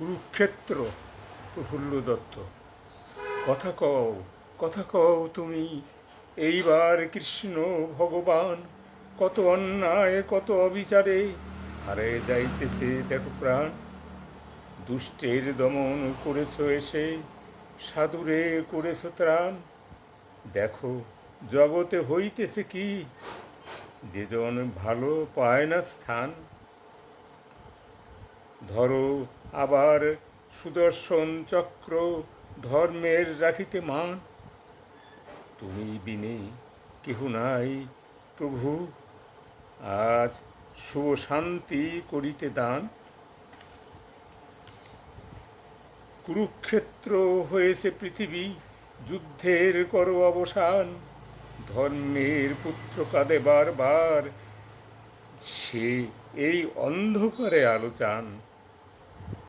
কুরুক্ষেত্র। প্রফুল্ল দত্ত। কথা কও, কথা কও তুমি, এইবার কৃষ্ণ ভগবান, কত অন্যায় কত অবিচারে হারে যাইতেছে দেখো প্রাণ। দুষ্টের দমন করেছ এসে, সাধুরে করেছ ত্রাণ। দেখো জগতে হইতেছে কি, যেজন ভালো পায় না স্থান। ধরো আবার সুদর্শন চক্র, ধর্মের রাখিতে মান। তুমি বিনে কেহ নাই প্রভু, আজ শুভ শান্তি করিতে দান। কুরুক্ষেত্র হয়েছে পৃথিবী, যুদ্ধের করো অবসান। ধর্মের পুত্র কাঁদে বারবার, সে এই অন্ধকারে আলো চান।